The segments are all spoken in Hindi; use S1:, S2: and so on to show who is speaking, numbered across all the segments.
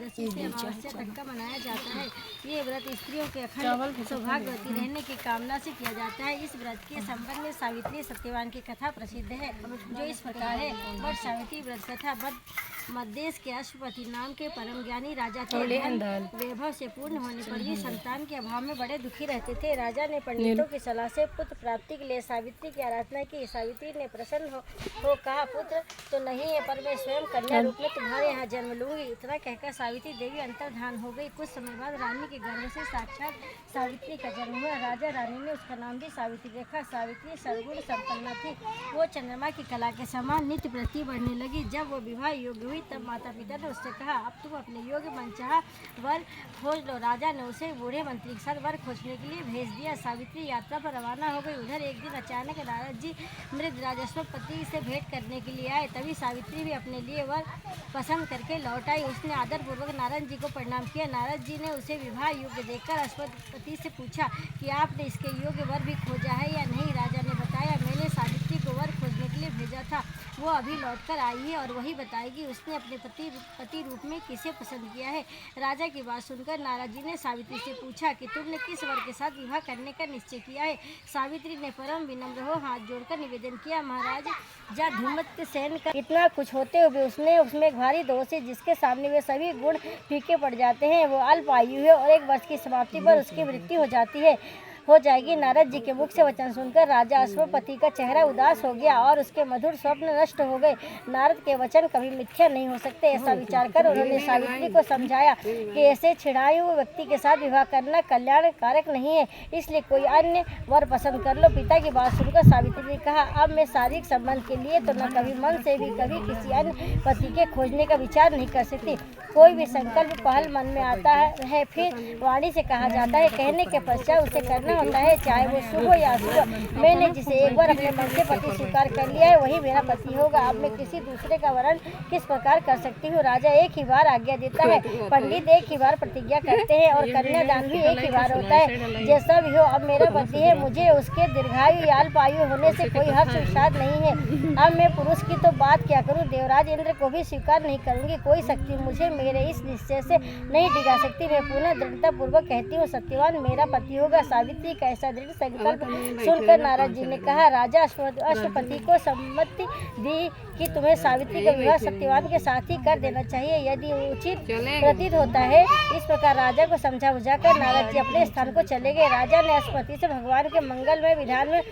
S1: एकादशी से अमावस्या तक का मनाया जाता है। ये व्रत स्त्रियों के अखंड सौभाग्यवती रहने की कामना से किया जाता है। इस व्रत के संबंध में सावित्री सत्यवान की कथा प्रसिद्ध है, जो इस प्रकार है। वट सावित्री व्रत कथा। मध्यदेश के अश्वपति नाम के परम ज्ञानी राजा थे। धन वैभव से पूर्ण होने पर भी संतान के अभाव में बड़े दुखी रहते थे। राजा ने पंडितों की सलाह से पुत्र प्राप्ति के लिए सावित्री की आराधना की। सावित्री ने प्रसन्न हो कहा, पुत्र तो नहीं है, पर मैं स्वयं कन्या रूप में तुम्हारे यहाँ जन्म लूंगी। इतना कहकर सावित्री देवी अंतर्धान हो गई। कुछ समय बाद रानी के गर्भ से साक्षात सावित्री का जन्म हुआ। राजा रानी ने उसका नाम भी सावित्री रखा। सावित्री सर्वगुण संपन्ना थी। वो चंद्रमा की कला के समान नित्य प्रति बढ़ने लगी। जब वो विवाह योग्य हुई तब माता पिता ने उससे कहा, अब तुम अपने योग्य मनचाहा वर खोज लो। राजा ने उसे बूढ़े मंत्री के साथ वर खोजने के लिए भेज दिया। सावित्री यात्रा पर रवाना हो गई। उधर एक दिन अचानक नारद जी मृदराज अश्वपति से भेंट करने के लिए आए। तभी सावित्री भी अपने लिए वर पसंद करके लौट आई। उसने आदर पूर्वक नारद जी को प्रणाम किया। नारद जी ने उसे विवाह योग्य देखकर अश्वपति से पूछा कि आपने इसके योग्य वर भी खोजा है या नहीं। राजा ने बताया, मैंने सावित्री को वर खोजने के लिए भेजा था, वो अभी लौटकर आई है और वही बताएगी उसने अपने पति रूप में किसे पसंद किया है। राजा की बात सुनकर नारद जी ने सावित्री से पूछा कि तुमने किस वर के साथ विवाह करने का निश्चय किया है। सावित्री ने परम विनम्र हो हाथ जोड़कर निवेदन किया, महाराज जा धूमत सेन का इतना कुछ होते हुए उसने उसमें एक भारी दोष है, जिसके सामने वे सभी गुण फीके पड़ जाते हैं। वो अल्प आयु है और 1 वर्ष की समाप्ति पर उसकी मृत्यु हो जाएगी। नारद जी के मुख से वचन सुनकर राजा अश्वपति का चेहरा उदास हो गया और उसके मधुर स्वप्न नष्ट हो गए। नारद के वचन कभी मिथ्या नहीं हो सकते, ऐसा विचार कर उन्होंने सावित्री को समझाया कि ऐसे छिड़ाए हुए व्यक्ति के साथ विवाह करना कल्याण कारक नहीं है, इसलिए कोई अन्य वर पसंद कर लो। पिता की बात सुनकर सावित्री ने कहा, अब मैं शारीरिक संबंध के लिए तो न कभी मन से भी कभी किसी अन्य पति के खोजने का विचार नहीं कर सकती। कोई भी संकल्प पहल मन में आता है, फिर वाणी से कहा जाता है, कहने के पश्चात उसे करना होता है, चाहे वो शुभ हो या अशुभ। मैंने जिसे एक बार अपने मन से पति स्वीकार कर लिया है, वही मेरा पति होगा। अब मैं किसी दूसरे का वरण किस प्रकार कर सकती हूँ। राजा एक ही बार आज्ञा देता है, पंडित एक ही बार प्रतिज्ञा करते हैं और कन्यादान भी एक ही बार होता है। जैसा भी हो, अब मेरा पति है, मुझे उसके दीर्घायु या अल्प आयु होने से कोई हर्ष विषाद नहीं है। अब मैं पुरुष की तो बात क्या करूँ, देवराज इंद्र को भी स्वीकार नहीं करूँगी। कोई शक्ति मुझे मेरे इस निश्चय से नहीं डिगा सकती। मैं पुनः दृढ़ता पूर्वक कहती हूँ, सत्यवान मेरा पति होगा। सावित्री का ऐसा दृढ़ संकल्प सुनकर नारद जी ने कहा, राजा अश्वपति को सम्मति दी कि तुम्हें सावित्री का विवाह सत्यवान के साथ ही कर देना चाहिए, यदि उचित प्रतीत होता है। इस प्रकार राजा को समझा बुझाकर नारद जी अपने स्थान को चले गए। राजा ने अश्वपति से भगवान के मंगलमय विधान में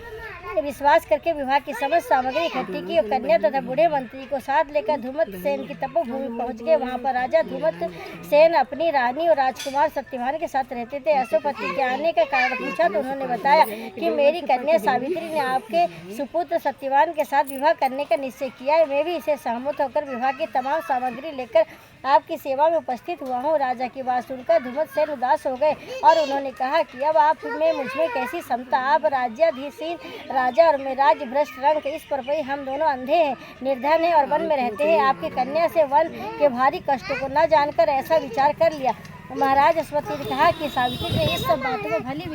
S1: विश्वास करके विवाह की समस्त सामग्री इकट्ठी की और कन्या तथा बूढ़े मंत्री को साथ लेकर धूमत सेन की तपोभूमि पहुंच गए। वहां पर राजा धूमत सेन अपनी रानी और राजकुमार सत्यवान के साथ रहते थे। अश्वपति के आने का कारण पूछा तो उन्होंने बताया कि मेरी कन्या सावित्री ने आपके सुपुत्र सत्यवान के साथ विवाह करने का निश्चय किया है। मैं भी इसे सहमत होकर विवाह की तमाम सामग्री लेकर आपकी सेवा में उपस्थित हुआ हूँ। राजा की बात सुनकर धूमत सेन उदास हो गए और उन्होंने कहा कि अब आप में मुझमें कैसी समता। आप राज्याधीशीन राजा और मैं राज्य भ्रष्ट रंग, इस पर हम दोनों अंधे हैं, निर्धन हैं और वन में रहते हैं। आपकी कन्या से वन के भारी कष्टों को न जानकर ऐसा विचार कर लिया। महाराज अश्वपति ने कहा कि सावित्री ने इस सब बातों में भली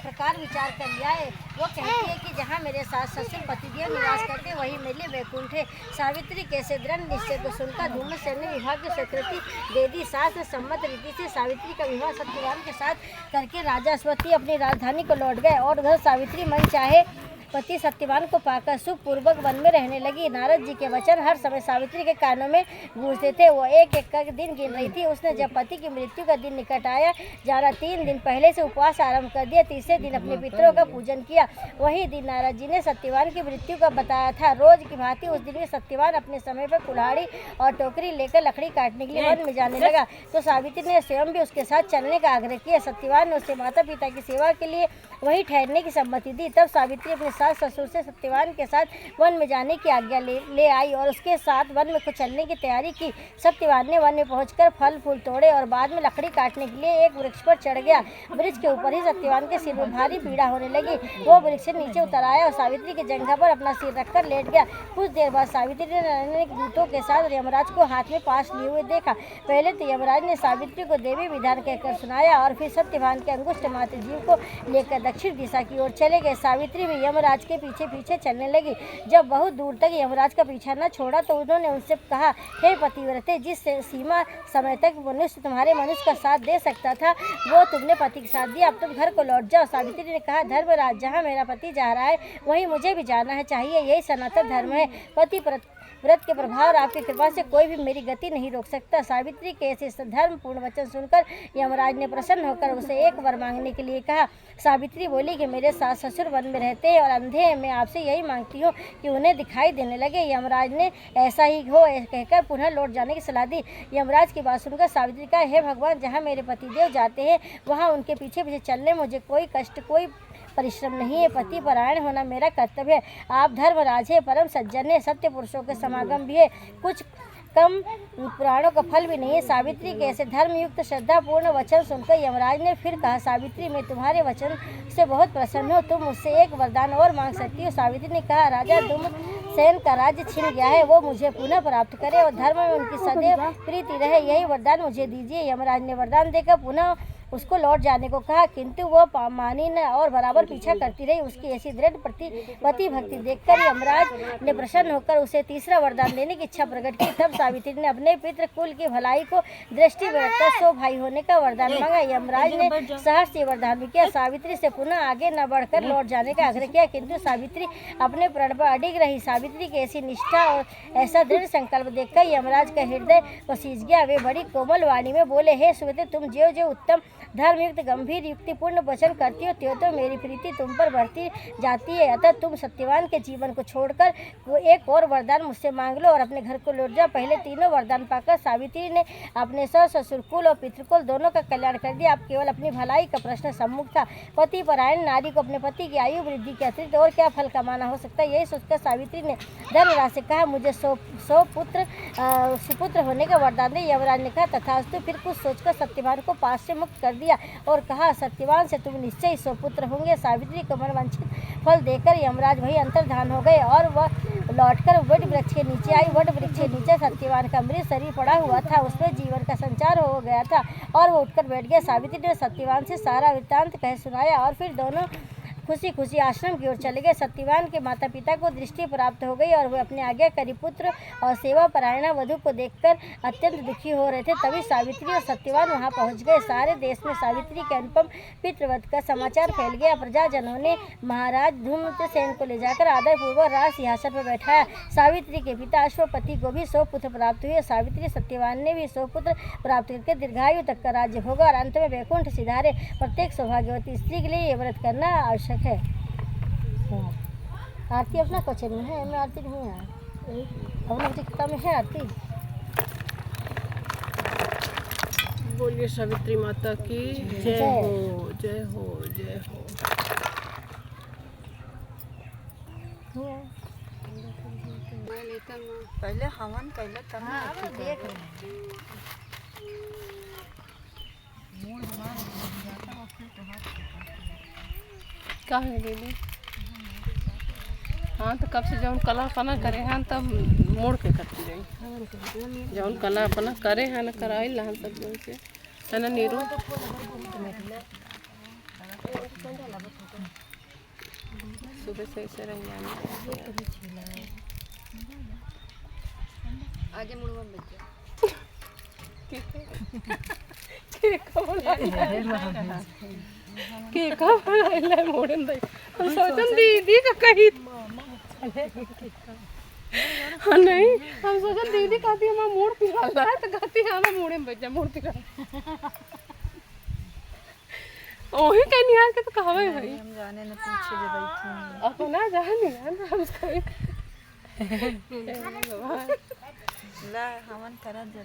S1: प्रकार विचार कर लिया है। वो कहती है कि जहाँ मेरे साथ ससुर पतिदेव निवास करते वही मेरे लिए वैकुंठ है। सावित्री कैसे दृढ़ निश्चय को सुनकर धूमत सेन ने विवाह की स्वीकृति दे दी। शास्त्र सम्मत रीति से सावित्री का विवाह सत्यवान के साथ करके राजा अश्वपति अपनी राजधानी को लौट गए और उधर सावित्री मन चाहे पति सत्यवान को पाकर सुखपूर्वक वन में रहने लगी। नारद जी के वचन हर समय सावित्री के कानों में गूंजते थे। वो एक एक कर दिन गिन रही थी। उसने जब पति की मृत्यु का दिन निकट आया, जाना 3 दिन पहले से उपवास आरंभ कर दिया। तीसरे दिन अपने पितरों का पूजन किया। वही दिन नारद जी ने सत्यवान की मृत्यु का बताया था। रोज की भांति उस दिन भी सत्यवान अपने समय पर कुल्हाड़ी और टोकरी लेकर लकड़ी काटने के लिए वन में जाने लगा, तो सावित्री ने स्वयं भी उसके साथ चलने का आग्रह किया। सत्यवान ने उसे माता पिता की सेवा के लिए वहीं ठहरने की सम्मति दी। तब सावित्री अपने सास ससुर से सत्यवान के साथ वन में जाने की आज्ञा ले आई और उसके साथ वन में चलने की तैयारी की। सत्यवान ने वन में पहुंचकर फल फूल तोड़े और बाद में लकड़ी काटने के लिए एक वृक्ष पर चढ़ गया। वृक्ष के ऊपर ही सत्यवान के सिर में भारी पीड़ा होने लगी। वो वृक्ष से नीचे उतर आया और सावित्री की जंघा पर अपना सिर रखकर लेट गया। कुछ देर बाद सावित्री ने दूतों के साथ यमराज को हाथ में पास लिए हुए देखा। पहले तो यमराज ने सावित्री को देवी विधान कहकर सुनाया और फिर सत्यवान के अंगुष्ठ मात्र जीव को लेकर दक्षिण दिशा की ओर चले गए। सावित्री भी यमराज यमराज के पीछे पीछे चलने लगी। जब बहुत दूर तक यमराज का पीछा न छोड़ा तो उन्होंने उनसे कहा, हे पतिव्रते, जिस सीमा समय तक मनुष्य तुम्हारे मनुष्य का साथ दे सकता था वो तुमने पति के साथ दिया, अब तुम घर को लौट जाओ। सावित्री ने कहा, धर्मराज, जहाँ मेरा पति जा रहा है वहीं मुझे भी जाना है चाहिए, यही सनातन धर्म है। पति व्रत के प्रभाव और आपकी कृपा से कोई भी मेरी गति नहीं रोक सकता। सावित्री के ऐसे धर्म पूर्ण वचन सुनकर यमराज ने प्रसन्न होकर उसे एक वर मांगने के लिए कहा। सावित्री बोली कि मेरे सास ससुर वन में रहते हैं और अंधे हैं, मैं आपसे यही मांगती हूँ कि उन्हें दिखाई देने लगे। यमराज ने ऐसा ही हो कहकर पुनः लौट जाने की सलाह दी। यमराज की बात सुनकर सावित्री का, हे भगवान, जहाँ मेरे पतिदेव जाते हैं वहाँ उनके पीछे पीछे चलने मुझे कोई कष्ट कोई परिश्रम नहीं है। पति परायण होना मेरा कर्तव्य है। आप धर्मराज है, परम सज्जन है, सत्य पुरुषों के समागम भी है, कुछ कम पुराणों का फल भी नहीं है। सावित्री के ऐसे धर्मयुक्त श्रद्धापूर्ण वचन सुनकर यमराज ने फिर कहा, सावित्री, मैं तुम्हारे वचन से बहुत प्रसन्न हूँ, तुम मुझसे एक वरदान और मांग सकती हो। सावित्री ने कहा, राजा धूम्रसेन का राज्य छिन गया है, वो मुझे पुनः प्राप्त करे और धर्म में उनकी सदैव प्रीति रहे, यही वरदान मुझे दीजिए। यमराज ने वरदान देकर पुनः उसको लौट जाने को कहा, किंतु वह मानी न और बराबर पीछा करती रही। उसकी ऐसी दृढ़ पति भक्ति देखकर यमराज ने प्रसन्न होकर उसे तीसरा वरदान देने की इच्छा प्रकट की। तब सावित्री ने अपने पितृ कुल की भलाई को दृष्टि में रखकर 100 भाई होने का वरदान मांगा। यमराज ने सहर्ष से वरदान भी किया। सावित्री से पुनः आगे न बढ़कर लौट जाने का आग्रह किया, किंतु सावित्री अपने प्रण पर अडिग रही। सावित्री की ऐसी निष्ठा और ऐसा दृढ़ संकल्प देखकर यमराज का हृदय पसीज गया। वे बड़ी कोमल वाणी में बोले, हे सुवते, तुम जो जो उत्तम धर्मयुक्त गंभीर युक्तिपूर्ण वचन करती हो त्यों तो मेरी प्रीति तुम पर बढ़ती जाती है। अतः तुम सत्यवान के जीवन को छोड़कर वो एक और वरदान मुझसे मांग लो और अपने घर को लौट जाओ। पहले तीनों वरदान पाकर सावित्री ने अपने ससुर कुल और पितृकुल दोनों का कल्याण कर दिया। अब केवल अपनी भलाई का प्रश्न सम्मुख था। पति परायण नारी को अपने पति की आयु वृद्धि के अतिरिक्त और क्या फल कमाना हो सकता है। यही सोचकर सावित्री ने धर्मराज से कहा, मुझे 100 सुपुत्र होने का वरदान दे। यमराज ने कहा, तथास्तु। फिर कुछ सोचकर सत्यवान को पास से मुक्त कर दिया और कहा, सत्यवान से तुम निश्चय 100 पुत्र होंगे। सावित्री को मनवांछित फल देकर यमराज वही अंतर्धान हो गए और वह लौटकर वट वृक्ष के नीचे आई। वट वृक्ष के नीचे सत्यवान का मृत शरीर पड़ा हुआ था, उसमें जीवन का संचार हो गया था और वो उठकर बैठ गया। सावित्री ने सत्यवान से सारा वृत्तांत कह सुनाया और फिर दोनों खुशी खुशी आश्रम की ओर चले गए। सत्यवान के माता पिता को दृष्टि प्राप्त हो गई और वे अपने आज्ञाकारी पुत्र और सेवा परायणा वधु को देखकर अत्यंत दुखी हो रहे थे। तभी सावित्री और सत्यवान वहां पहुंच गए। सारे देश में सावित्री के अनुपम पितृवध का समाचार फैल गया। प्रजाजनों ने महाराज धूम्रसेन को ले जाकर आदरपूर्वक राज सिंहासन पर बैठाया। सावित्री के पिता अश्वपति को भी 100 पुत्र प्राप्त हुए। सावित्री सत्यवान ने भी 100 पुत्र प्राप्त करके दीर्घायु तक का राज्य भोगा और अंत में वैकुंठ सिधारे। प्रत्येक सौभाग्यवती स्त्री के लिए ये व्रत करना आवश्यक है। आरती अपना क्वेश्चन में है, मैं आरती नहीं है, अपना किताब में है आरती।
S2: बोलिए सावित्री माता की जय हो, जय हो, जय हो।
S3: पहले हवन पहले तब
S1: देख रहे
S2: का है दीदी? हाँ तो कब से जौन कला अपना करे हैं तब मोड़ के करती रही, जौन कला अपना करे हैं ना कराई ला सब जौन से है ना नीरू। सुबह से ऐसे रही
S3: आगे मुड़वा में
S2: के कब ले मोड़न दे हम सोचन दीदी का कही हाँ नहीं हम सोचन दीदी कहती हमारा मोड़ पिघल रहा है तो कहती है हमें मोड़े में बच्चा मोड़ पिघल ओही कहीं नहीं आ के तो कहवे भाई
S3: हम जाने न पीछे जे बैठी
S2: अपना जाने ना हम उसको
S3: ला हवन करा दे।